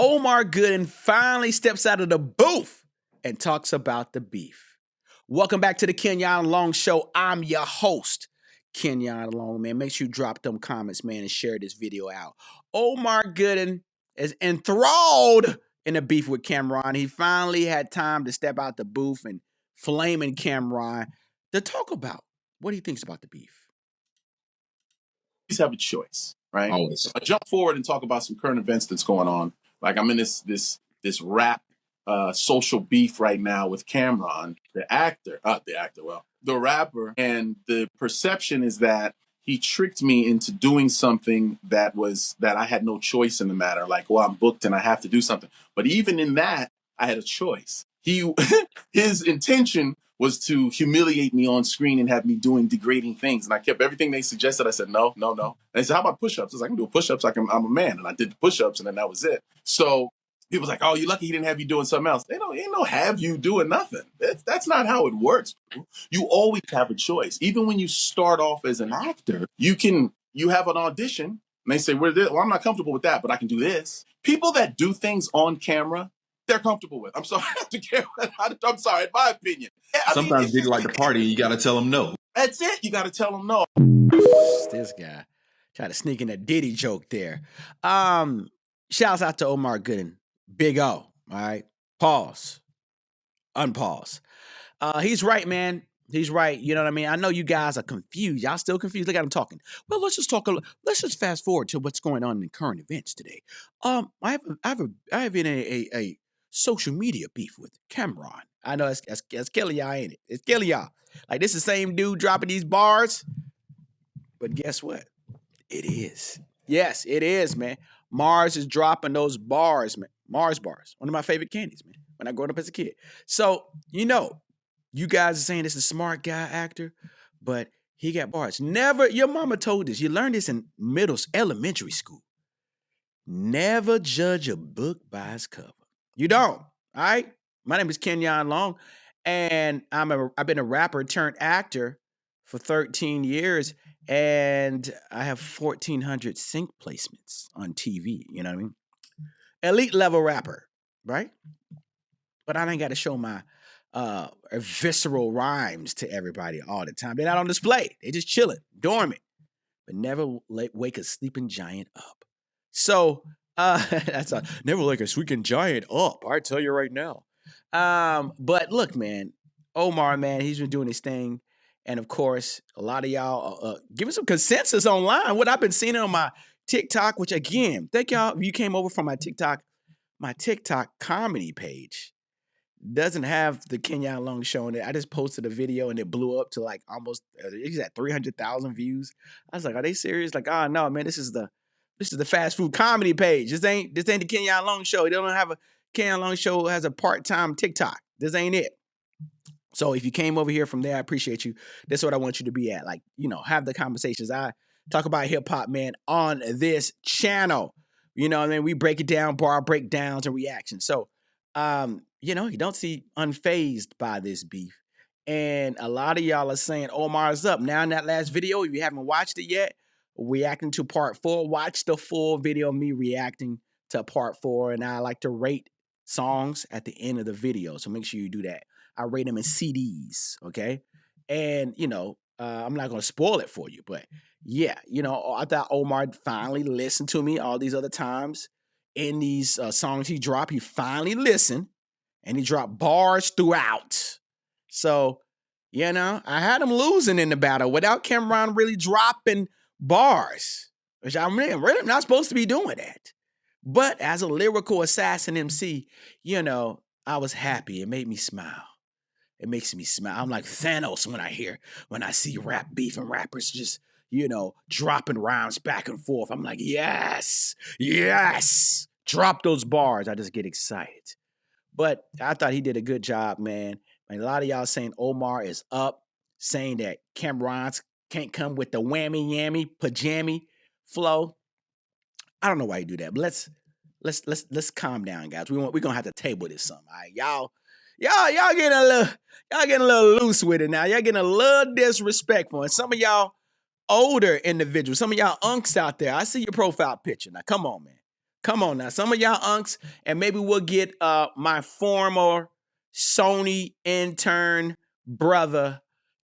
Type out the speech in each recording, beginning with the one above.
Omar Gooden finally steps out of the booth and talks about the beef. Welcome back to the Kenyon Long Show. I'm your host, Kenyon Long, man. Make sure you drop them comments, man, and share this video out. Omar Gooden is enthralled in a beef with Cameron. He finally had time to step out the booth and flaming Cameron to talk about what he thinks about the beef. Always have a choice, right? Always. I jump forward and talk about some current events that's going on. Like I'm in this rap social beef right now with Cameron, the rapper, and the perception is that he tricked me into doing something that I had no choice in the matter. Like, well, I'm booked and I have to do something. But even in that, I had a choice. His intention was to humiliate me on screen and have me doing degrading things. And I kept everything they suggested. I said, no. And they said, how about push-ups? I was like, I can do push-ups. I'm a man. And I did the push-ups and then that was it. So people was like, oh, you're lucky he didn't have you doing something else. Ain't no have you doing nothing. That's not how it works. You always have a choice. Even when you start off as an actor, you have an audition and they say, well, I'm not comfortable with that, but I can do this. People that do things on camera, they're comfortable with. I'm sorry. I'm sorry. In my opinion. Sometimes people like to party and you got to tell them no. That's it. You got to tell them no. This guy tried to sneak in a Diddy joke there. Shouts out to Omar Gooden. Big O. All right. Pause. Unpause. He's right, man. He's right. You know what I mean? I know you guys are confused. Y'all still confused? Look at him talking. Well, let's just fast forward to what's going on in current events today. I have been a social media beef with Cameron. I know it's killing y'all, ain't it? It's killing y'all. Like, this is the same dude dropping these bars. But guess what? It is. Yes, it is, man. Mars is dropping those bars, man. Mars bars. One of my favorite candies, man, when I growing up as a kid. So, you guys are saying this is a smart guy actor, but he got bars. Never, your mama told this. You learned this in elementary school. Never judge a book by its cover. You don't. All right? My name is Kenyon Long, and I've been a rapper turned actor for 13 years, and I have 1,400 sync placements on TV. You know what I mean? Elite level rapper, right? But I ain't got to show my visceral rhymes to everybody all the time. They're not on display. They just chilling, dormant, but never wake a sleeping giant up. So that's never wake a sleeping giant up. I tell you right now. But look, man, Omar, man, he's been doing his thing. And of course, a lot of y'all giving some consensus online. What I've been seeing on my TikTok, which again, thank y'all if you came over from my TikTok comedy page. Doesn't have the Kenyon Long Show in it. I just posted a video and it blew up to like almost it's at 300,000 views. I was like, are they serious? Like, oh no, man, this is the fast food comedy page. This ain't the Kenyon Long Show. They don't have a Kenyon Long Show has a part-time TikTok. This ain't it. So if you came over here from there, I appreciate you. That's what I want you to be at. Like, have the conversations. I talk about hip hop, man, on this channel. You know what I mean? We break it down, bar breakdowns and reactions. So you don't see unfazed by this beef. And a lot of y'all are saying Omar's up. Now in that last video, if you haven't watched it yet, reacting to part 4, watch the full video of me reacting to part 4. And I like to rate songs at the end of the video. So make sure you do that. I rate them in CDs, okay? And, I'm not going to spoil it for you. But yeah, I thought Omar finally listened to me all these other times. In these songs he dropped, he finally listened. And he dropped bars throughout. So, I had him losing in the battle without Cameron really dropping bars. Which I'm really not supposed to be doing that. But as a lyrical assassin MC, I was happy. It made me smile. It makes me smile. I'm like Thanos when I see rap beef and rappers just, dropping rhymes back and forth. I'm like, yes, drop those bars. I just get excited. But I thought he did a good job, man. And a lot of y'all saying Omar is up, saying that Cameron can't come with the whammy yammy pajammy flow. I don't know why you do that, but let's calm down, guys. We're gonna have to table this some. All right, y'all getting a little loose with it now. Y'all getting a little disrespectful, and some of y'all older individuals, some of y'all unks out there. I see your profile picture now. Come on, man. Come on now. Some of y'all unks, and maybe we'll get my former Sony intern brother,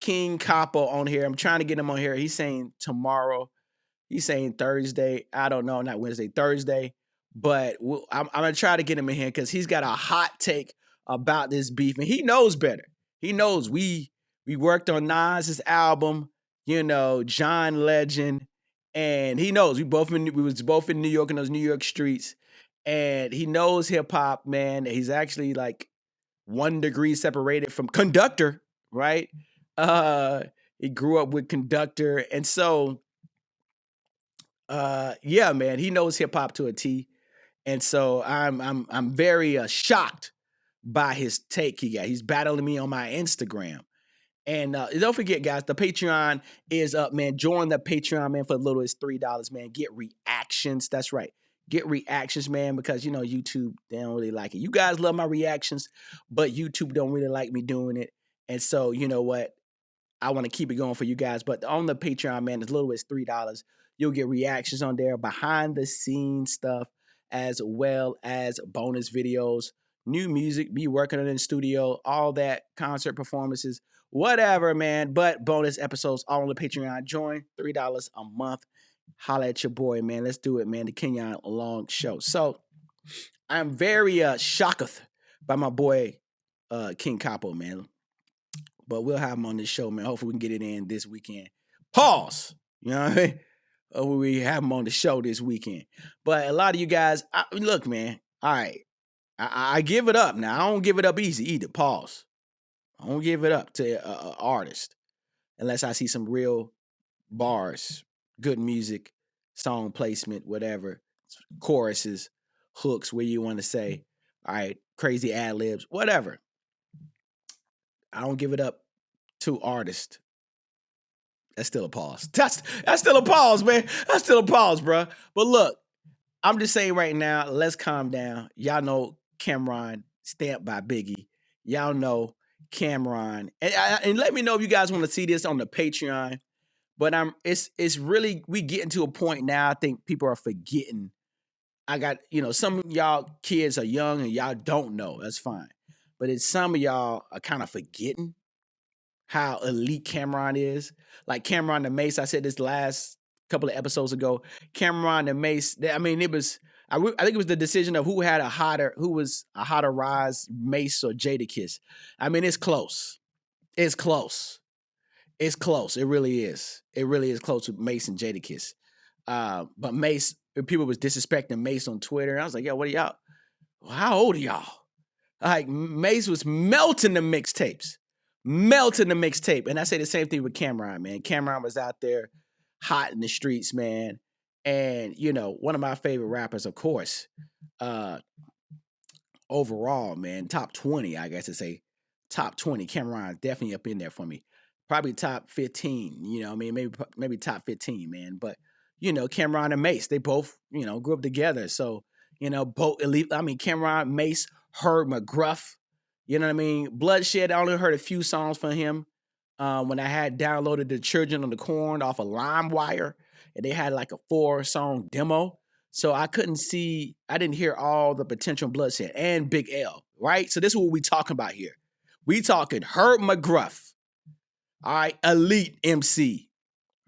King Capo, on here. I'm trying to get him on here. He's saying tomorrow. He's saying Thursday. I don't know, not Wednesday, Thursday. But I'm going to try to get him in here because he's got a hot take about this beef. And he knows better. He knows we worked on Nas's album, John Legend. And he knows we was both in New York in those New York streets. And he knows hip hop, man. He's actually like 1 degree separated from Conductor, right? He grew up with Conductor. And so yeah, man, he knows hip hop to a T. And so I'm very shocked by his take he got. He's battling me on my Instagram. And don't forget, guys, the Patreon is up, man. Join the Patreon, man, for as little as $3, man. Get reactions. That's right. Get reactions, man, because, YouTube, they don't really like it. You guys love my reactions, but YouTube don't really like me doing it. And so, you know what? I want to keep it going for you guys. But on the Patreon, man, as little as $3, you'll get reactions on there, behind the scenes stuff, as well as bonus videos, new music, me working on it in the studio, all that, concert performances, whatever, man. But bonus episodes all on the Patreon. Join $3 a month. Holla at your boy, man. Let's do it, man. The Kenyon Long Show. So I'm very shocked by my boy King Capo, man. But we'll have him on this show, man. Hopefully we can get it in this weekend. Pause. You know what I mean? Hopefully we have him on the show this weekend. But a lot of you guys, look, man. All right. I give it up. Now, I don't give it up easy either. Pause. I don't give it up to an artist unless I see some real bars, good music, song placement, whatever, choruses, hooks, where you want to say, all right, crazy ad-libs, whatever. I don't give it up to artists. That's still a pause. That's still a pause, man. That's still a pause, bro. But look, I'm just saying right now, let's calm down. Y'all know Cameron, stamped by Biggie. Y'all know Cameron. And let me know if you guys want to see this on the Patreon. But it's really, we getting to a point now, I think people are forgetting. I got, some of y'all kids are young and y'all don't know. That's fine. But it's some of y'all are kind of forgetting how elite Cameron is. Like Cameron the Mace, I said this last couple of episodes ago. Cameron the Mace, I think it was the decision of who was a hotter rise, Mace or Jadakiss. I mean, it's close. It's close. It's close. It really is. It really is close with Mace and Jadakiss. But Mace, people was disrespecting Mace on Twitter. And I was like, yo, what are y'all? How old are y'all? Like, Mace was melting the mixtapes. And I say the same thing with Cameron, man. Cameron was out there hot in the streets, man. And, one of my favorite rappers, of course, overall, man, top 20, I guess to say. Top 20. Cameron definitely up in there for me. Probably top 15, maybe top 15, man. But, Cameron and Mace, they both, grew up together. So, both elite. Cameron, Mace, Herb McGruff, you know what I mean? Bloodshed, I only heard a few songs from him when I had downloaded the Children of the Corn off of LimeWire, and they had like a 4-song demo. So I didn't hear all the potential Bloodshed and Big L, right? So this is what we talking about here. We talking Herb McGruff, all right, elite MC,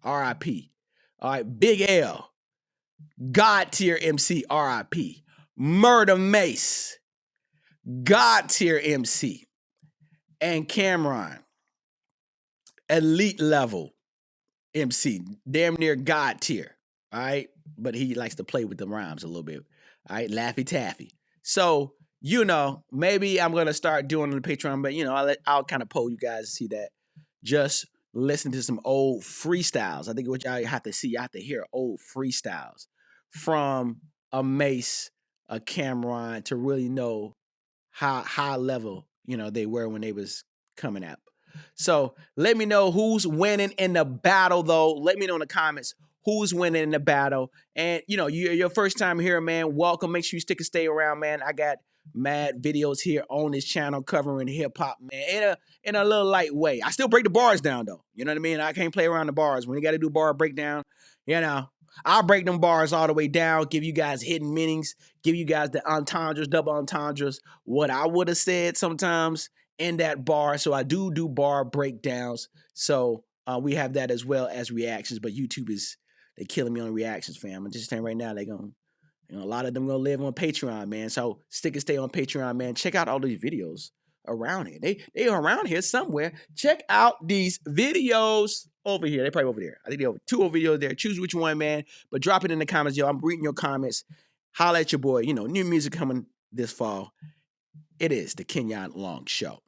R.I.P. All right, Big L, God tier MC, R.I.P. Murder Mace, God tier MC, and Cameron, elite level MC, damn near God tier, all right? But he likes to play with the rhymes a little bit, all right? Laffy Taffy. So, maybe I'm going to start doing on the Patreon, but, I'll kind of poll you guys to see that. Just listen to some old freestyles. I think what y'all have to see, you have to hear old freestyles from a Mace, a Cameron, to really know how high level, they were when they was coming up. So let me know who's winning in the battle, though. Let me know in the comments who's winning in the battle. And, you're your first time here, man. Welcome. Make sure you stick and stay around, man. I got mad videos here on this channel covering hip-hop, man, in a little light way. I still break the bars down, though. You know what I mean? I can't play around the bars. When you got to do bar breakdown, I'll break them bars all the way down, give you guys hidden meanings, give you guys the entendres, double entendres, what I would have said sometimes in that bar. So I do bar breakdowns. So we have that as well as reactions. But YouTube they're killing me on reactions, fam. I'm just saying right now, a lot of them gonna live on Patreon, man. So stick and stay on Patreon, man. Check out all these videos around here. They are around here somewhere. Check out these videos over here. They're probably over there. I think they're over 2 videos there. Choose which one, man. But drop it in the comments, yo. I'm reading your comments. Holla at your boy. New music coming this fall. It is the Kenyon Long Show.